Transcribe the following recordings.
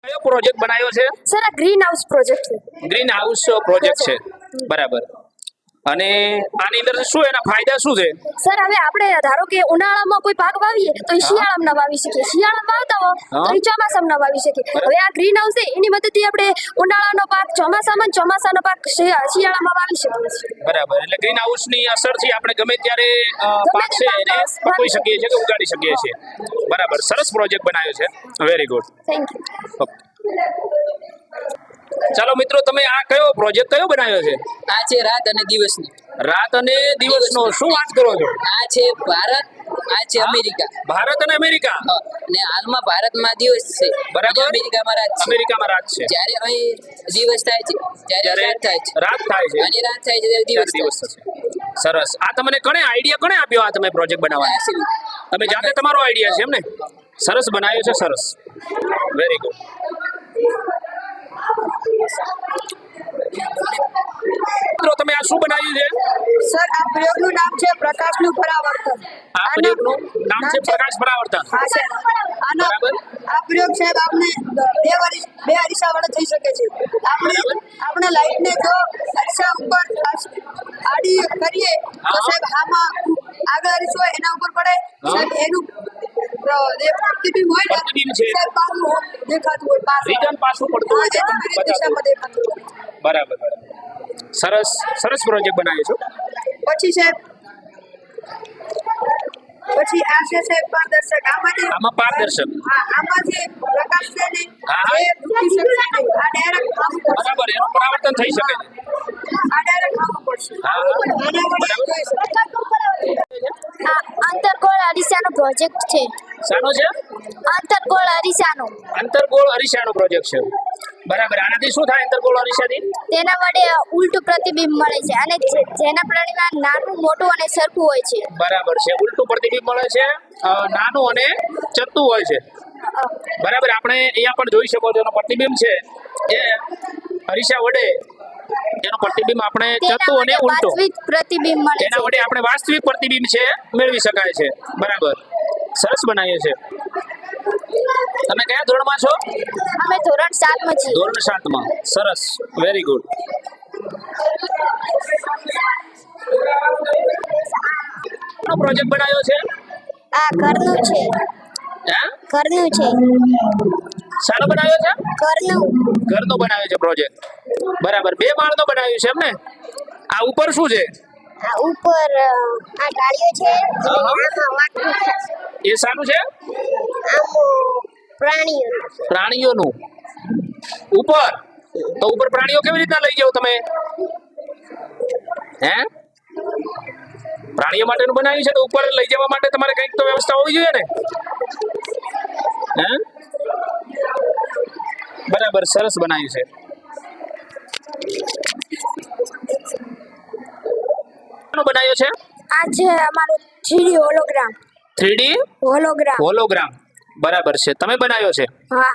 કયો પ્રોજેક્ટ બનાવ્યો છે? સર આ ગ્રીન હાઉસ પ્રોજેક્ટ છે. ગ્રીન હાઉસ પ્રોજેક્ટ છે, બરાબર. અને આની અંદર શું એના ફાયદા શું છે? સર હવે આપણે ધારો કે ઉનાળામાં કોઈ પાક વાવીએ તો એ શિયાળામાં ના વાવી શકીએ, શિયાળામાં વાવતા હો તો એ ચોમાસામાં ના વાવી શકીએ. હવે આ ગ્રીન હાઉસ છે એની મદદથી આપણે ઉનાળાનો પાક ચોમાસામાં, ચોમાસાનો પાક શિયાળામાં વાવી શકીએ છીએ. બરાબર. એટલે ગ્રીન હાઉસની અસરથી આપણે ગમે ત્યારે પાક છે એને પકવી શકીએ છીએ કે ઉગાડી શકીએ છીએ. બરાબર, સરસ પ્રોજેક્ટ બનાવ્યો છે. Very good. Thank you. ચાલો મિત્રો, તમે આ કયો પ્રોજેક્ટ કયો બનાવ્યો છે? આ છે રાત અને દિવસની. રાત અને દિવસનો શું વાત કરો છો? આ છે ભારત, આ છે અમેરિકા. ભારત અને અમેરિકા. હા, અને હાલમાં ભારતમાં દિવસ છે, બરાબર. અને અમેરિકામાં રાત છે. અમેરિકામાં રાત છે. જ્યારે અહીં દિવસ થાય છે ત્યારે રાત થાય છે, રાત થાય છે અને રાત થાય છે ત્યારે દિવસ દિવસ થાય છે. થશે. સરસ. આ તમને કોણે આઈડિયા કોણે આપ્યો આ તમે પ્રોજેક્ટ બનાવવાનો? તમે જાતે તમારો આઈડિયા છે એમ ને? સરસ બનાવ્યો છે, સરસ. Very good. મિત્રો, તમે આ શું બનાવ્યું છે? સર આ પ્રયોગનું નામ છે પ્રકાશનું પરાવર્તન. આ પ્રયોગનું નામ છે પ્રકાશ પરાવર્તન. હા સર. આનો બરાબર. આ પ્રયોગ સાહેબ આપણે બે અરીસા વડે થઈ શકે છે. આપણે લાઈટને જો અરીસા ઉપર આડી કરીએ તો સાહેબ આમાં આગળ અરીસો હોય એના ઉપર પડે સાહેબ એનું જે પ્રતિબિંબ હોય ને પ્રતિબિંબ છે. સાહેબ પાછું દેખાતું હોય, પાછું રીટર્ન પાછું પડતું હોય છે, એના વિરુદ્ધ દિશામાં દેખાતું હોય. બરાબર. સરસ સરસ પ્રોજેક્ટ બનાવ્યો છો. પછી સાહેબ આ છે સાહેબ પારદર્શક. આમાં પારદર્શક. હા, આમાં જે પ્રકાશ છે ને હા. એ ડૂબી શકશે નહીં. આ ડાયરેક્ટ આવું પડશે. બરાબર, એનું પરાવર્તન થઈ શકે છે. આ ડાયરેક્ટ આવું પડશે. હા. આના વડે જોઈ શકાય. આ આંતરગોળ અરીસાનો પ્રોજેક્ટ છે. શાનો છે? આંતરગોળ અરીસાનો. અંતરગોળ અરીસાનો પ્રોજેક્ટ છે. બરાબર. આનાથી શું થાય અંતરગોળ અરીસાથી? તેના વડે ઉલટું પ્રતિબિંબ મળે છે અને જેના પરિણામ નાનું, મોટું અને સરખું હોય છે. બરાબર છે. ઉલટું પ્રતિબિંબ મળે છે, નાનું અને ચત્તું હોય છે. બરાબર. આપણે અહીંયા પણ જોઈ શકો છો એનો પ્રતિબિંબ છે એ અરીસા વડે એનો પ્રતિબિંબ આપણે ચત્તું અને તેના વડે ઉલટો વાસ્તવિક પ્રતિબિંબ મળે એના છે. વડે આપણે વાસ્તવિક પ્રતિબિંબ છે મેળવી શકાય છે. બરાબર. સરસ બનાવ્યું છે. તમે કયા ધોરણમાં છો? અમે ધોરણ 7 માં છીએ. ધોરણ 7 માં. સરસ. Very good. પ્રોજેક્ટ બનાવ્યો છે? આ ઘરનું છે. હે? ઘરનું છે. શાનો બનાવ્યો છે? ઘરનું. ઘરનો બનાવ્યો છે પ્રોજેક્ટ. બરાબર. 2 માળનો બનાવ્યું છે એમ ને? આ ઉપર શું છે? આ ઉપર આ ડાળીઓ છે. હા, હા. આમાં વાટકું છે. એ શાનું છે? આમ પ્રાણીઓ. પ્રાણીઓનું. ઉપર તો ઉપર પ્રાણીઓ કેવી રીતના લઈ જાવ તમે? હે? પ્રાણીઓ માટેનું બનાવ્યું છે તો ઉપર લઈ જવા માટે તમારે કંઈક તો વ્યવસ્થા હોવી જોઈએ ને? હે? બરાબર. સરસ બનાવ્યું છે. શાનો બનાવ્યો છે? આ છે અમારો 3D hologram. 3D hologram. Hologram. બરાબર છે. તમે બનાવ્યો છે? હા.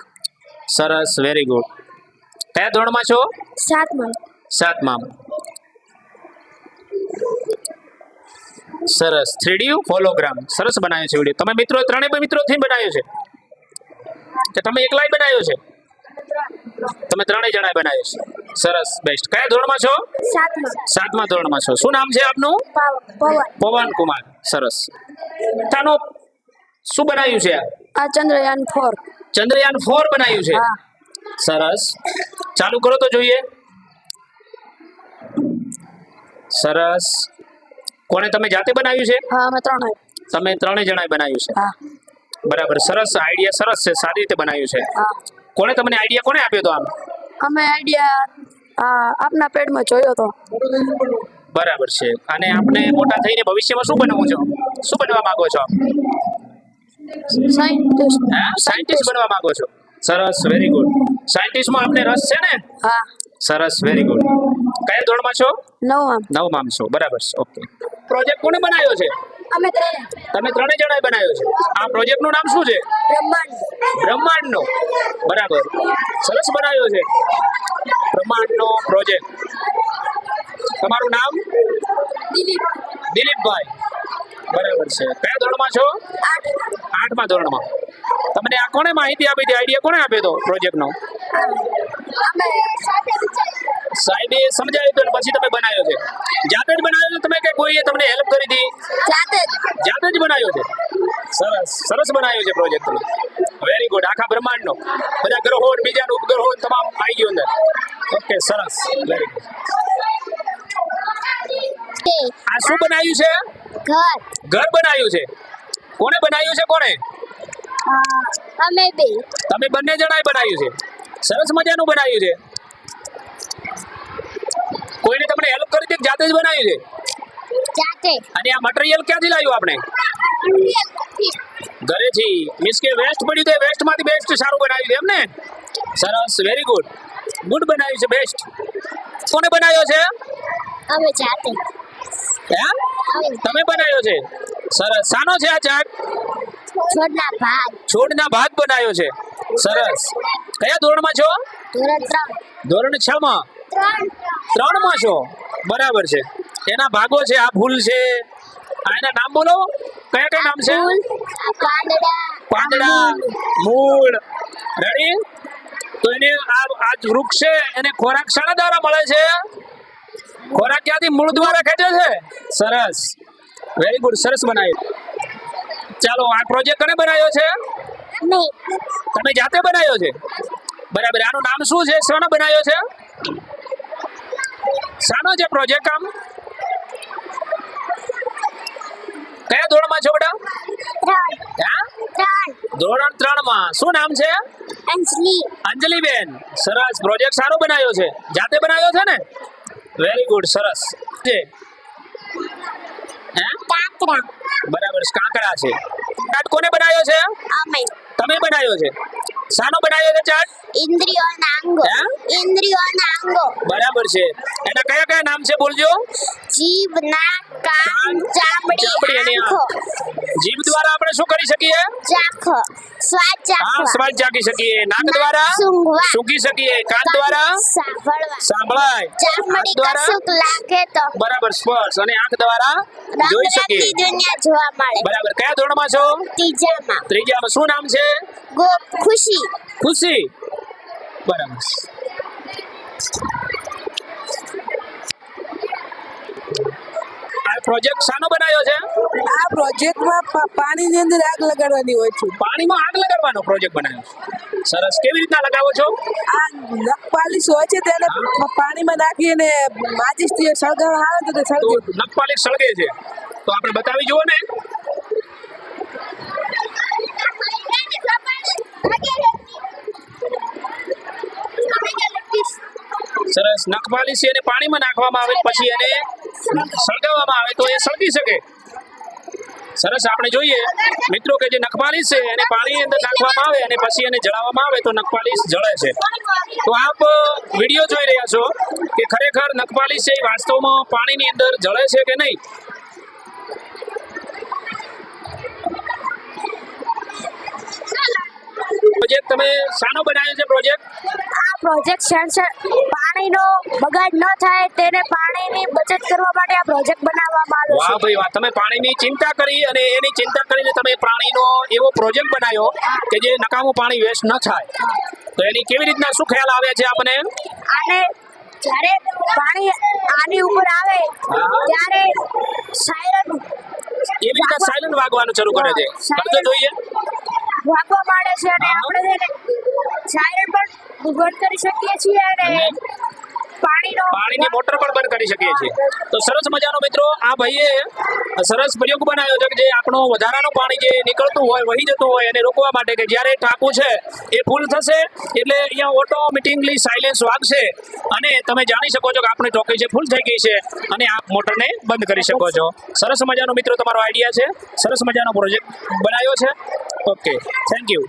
સરસ. Very good. કયા ધોરણમાં છો? 7 માં. 7 માં. સરસ. 3D hologram. સરસ બનાવ્યો છે વિડિયો. તમે મિત્રો ત્રણેય મિત્રોથી બનાવ્યો છે કે તમે એકલાય બનાવ્યો છે? તમે ત્રણેય જણાએ બનાવ્યો છે. સરસ. બેસ્ટ. કયા ધોરણમાં છો? 7 માં. 7મા ધોરણમાં છો. શું નામ છે આપનું? પવન. પવન કુમાર. સરસ. તાનો શું બનાવ્યું છે? આ ચંદ્રયાન 4. ચંદ્રયાન 4 બનાવ્યું છે. હા. સરસ. ચાલુ કરો તો જોઈએ. સરસ. કોને તમે જાતે બનાવ્યું છે? હા, અમે 3 તમે ત્રણેય જણાએ બનાવ્યું છે. હા. બરાબર. સરસ. આઈડિયા સરસ છે. સારી રીતે બનાવ્યું છે. હા. કોને તમને આઈડિયા કોને આપ્યો તો આમ? અમે આઈડિયા આપના પેડમાં જોયો તો. બરાબર છે. અને આપને મોટા થઈને ભવિષ્યમાં શું બનવું છો? શું બનવા માંગો છો? સાયન્ટિસ્ટ. સાયન્ટિસ્ટ બનવા માંગો છો. સરસ. Very good. સાયન્ટિસ્ટમાં આપને રસ છે ને? હા. સરસ. Very good. કયા ધોરણમાં છો? 9માં. 9માં છો. બરાબર છે. ઓકે. પ્રોજેક્ટ કોને બનાવ્યો છે? અમે 3. તમે ત્રણેય જણાએ બનાવ્યો છે. આ પ્રોજેક્ટનું નામ શું છે? બ્રહ્માંડ. બ્રહ્માંડનો. બરાબર. સરસ બનાવ્યો છે બ્રહ્માંડનો પ્રોજેક્ટ. તમારું નામ? દિલીપ. દિલીપભાઈ. બરાબર છે. કયા ધોરણમાં છો? 8મા ધોરણમાં. તમને આ કોણે માહિતી આપી હતી? આઈડિયા કોણે આપ્યો હતો પ્રોજેક્ટનો? અમે સાથે વિચાર્યું. સાહેબે સમજાવ્યું હતું અને પછી તમે બનાવ્યો છે? જાતે જ બનાવ્યો છે તમે કે કોઈએ તમને હેલ્પ કરી હતી? જાતે જ બનાવ્યો છે. સરસ સરસ બનાવ્યો છે પ્રોજેક્ટ તમે. Very good. આખા બ્રહ્માંડનો બધા ગ્રહો બીજા ઉપગ્રહો તમામ આવી ગયો અંદર. ઓકે સરસ. Very good. આ શું બનાવ્યું છે? ઘર બનાવ્યું છે. કોને બનાવ્યું છે? કોણે? અમે બે. તમે બંને જણાએ બનાવ્યું છે. સરસ મજાનું બનાવ્યું છે. કોઈને તમને હેલ્પ કરી હતી કે જાતે જ બનાવ્યું છે? જાતે. અને આ મટીરીયલ ક્યાંથી લાવ્યું આપણે? ઘરેથી. મીન્સ કે વેસ્ટ પડ્યું તો વેસ્ટ માંથી બેસ્ટ સારું બનાવ્યું છે એમ ને? સરસ. Very good. ગુડ બનાવ્યું છે. બેસ્ટ. કોને બનાવ્યો છે? અમે જાતે. હે? તમે બનાવ્યો છે. સરસ. શાનો છે આ ચાર્ટ? છોડના ભાગ. છોડના ભાગ બનાવ્યો છે. સરસ. કયા ધોરણમાં છો? ધોરણ 3. ધોરણ 6માં. 3માં છો. બરાબર છે. એના ભાગો છે. આ ફૂલ છે. આ એના નામ બોલો. કયા કયા નામ છે? પાંદડા, મૂળ. રેડી? તો એને આ વૃક્ષ છે એને ખોરાક શાના દ્વારા મળે છે? ખોરાક ક્યાંથી? મૂળ દ્વારા ખેંચે છે. સરસ. Very good. સરસ બનાવ્યું. ચાલો આ પ્રોજેક્ટ કોને બનાવ્યો છે? તમે જાતે બનાવ્યો છે. બરાબર. આનું નામ શું છે? શાનો બનાવ્યો છે? શાનો છે પ્રોજેક્ટ? આમ કયા ધોરણમાં છો બેટા? ધોરણ 3માં. શું નામ છે? અંજલિબેન. સરસ. પ્રોજેક્ટ સારો બનાવ્યો છે. જાતે બનાવ્યો છે ને? Very good. સરસ છે. હે? બરાબર. કાંકરા છે. ચાર્ટ કોને બનાવ્યો છે? તમે બનાવ્યો છે. શાનો બનાવ્યો છે ચાર્ટ? ઇન્દ્રિયોના અંગો. બરાબર છે. એના કયા કયા નામ છે બોલજો? જીભ, નાક, કાન, ચામડી, આંખો. જીભ દ્વારા આપણે શું કરી શકીએ? ચાખો. સ્વાદ ચાખવા. હા, સ્વાદ ચાખી શકીએ. નાક દ્વારા સૂંઘવા. સૂંઘી શકીએ. કાન દ્વારા સાંભળવા. સાંભળાય. ચામડી હાથ દ્વારા કશુંક લાગે તો બરાબર સ્પર્શ. અને આંખ દ્વારા જોઈ શકીએ. રંગરંગી દુનિયા જોવા મળે. બરાબર. કયા ધોરણમાં છો? 3માં. 3માં. શું નામ છે? ખુશી. ખુશી. બરાબર. આ પ્રોજેક્ટ શાનો બનાવ્યો છે? આ પ્રોજેક્ટમાં પાણીની અંદર આગ લગાડવાની હોય છે. પાણીમાં આગ લગાડવાનો પ્રોજેક્ટ બનાવ્યો છે. સરસ. કેવી રીતના લગાવો છો? આ નખપાલિશ હોય છે તેને પાણીમાં નાખીને માચિસથી સળગાવવા આવે તો તે તો સળગે. નખપાલિશ સળગે છે. તો આપણે બતાવી જુઓ ને. સરસ. નખપાલિશ એને પાણીમાં નાખવામાં આવે પછી એને સળગાવવામાં આવે તો એ સળગી શકે. સરસ. આપણે જોઈએ મિત્રો કે જે નખપાલિશ છે એને પાણીની અંદર નાખવામાં આવે અને પછી એને જળાવવામાં આવે તો નખપાલિશ જળે છે. તો આપ વિડીયો જોઈ રહ્યા છો કે ખરેખર નખપાલિશ છે એ વાસ્તવમાં પાણીની અંદર જળે છે કે નહીં. પ્રોજેક્ટ તમે શાનો બનાવ્યો છે પ્રોજેક્ટ? આ પ્રોજેક્ટ પાણીનો બગાડ ન થાય તેને પાણીની બચત કરવા માટે આ પ્રોજેક્ટ બનાવવામાં આવ્યો વાહ છે. ભાઈ વાહ. તમે પાણીની ચિંતા કરી અને એની ચિંતા કરીને તમે પાણીનો એવો પ્રોજેક્ટ બનાવ્યો કે જે નકામું પાણી વેસ્ટ ન થાય. તો એની કેવી રીતના શું ખ્યાલ આવે છે આપણને? અને જ્યારે પાણી આની ઉપર આવે ત્યારે સાયરન એવી રીતના સાયલન્ટ વાગવાનું શરૂ કરે છે. કરતો જોઈએ. વાગવા માંડે છે અને આપણે તેને સાયરન પણ બંધ કરી શકીએ છીએ અને પાણીની મોટર પણ બંધ કરી શકીએ છીએ. તો સરસ મજાનો મિત્રો આ ભાઈએ સરસ પ્રયોગ બનાવ્યો છે કે જે આપણું વધારાનું પાણી જે નીકળતું હોય વહી જતું હોય એને રોકવા માટે કે જ્યારે ટાંકું છે એ ફૂલ થશે એટલે અહીંયા ઓટોમેટિકલી સાયલેન્સ વાગશે અને તમે જાણી શકો છો કે આપણી ટાંકી છે ફૂલ થઈ ગઈ છે અને આપ મોટરને બંધ કરી શકો છો. સરસ મજાનો મિત્રો તમારો આઈડિયા છે. સરસ મજાનો પ્રોજેક્ટ બનાવ્યો છે. Okay, thank you.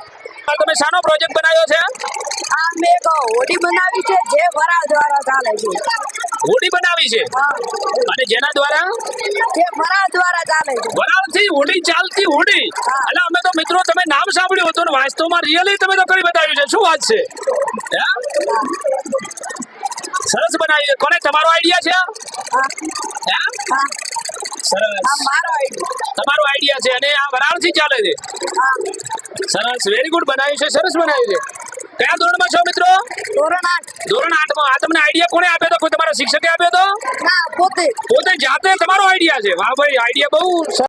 તમે શાનો પ્રોજેક્ટ બનાવ્યો છે? આ મેં એક હોડી બનાવી છે જે વરાળ દ્વારા ચાલે છે. હોડી બનાવી છે અને જેના દ્વારા જે વરાળ દ્વારા ચાલે છે. વરાળથી હોડી ચાલતી હોડી. એટલે અમે તો મિત્રો તમે નામ સાંભળ્યું હતું ને વાસ્તવમાં રિયલી તમે તો કરી બતાવ્યું છે. શું વાત છે? હે? સરસ બનાવી છે. કોને તમારો આઈડિયા છે? હે? સરસ આ મારો આઈડિયા. તમારો આઈડિયા છે અને આ વરાળથી ચાલે છે. સરસ, વેરી ગુડ બનાવ્યું છે, સરસ બનાવ્યું છે. કયા ધોરણમાં છો મિત્રો? ધોરણ 8. ધોરણ 8 માં. આ તમને આઈડિયા કોણે આપ્યો તો? કોઈ તમારા શિક્ષકે આપ્યો તો? ના, પોતે. પોતે જાતે તમારો આઈડિયા છે? વાહ ભાઈ, આઈડિયા બહુ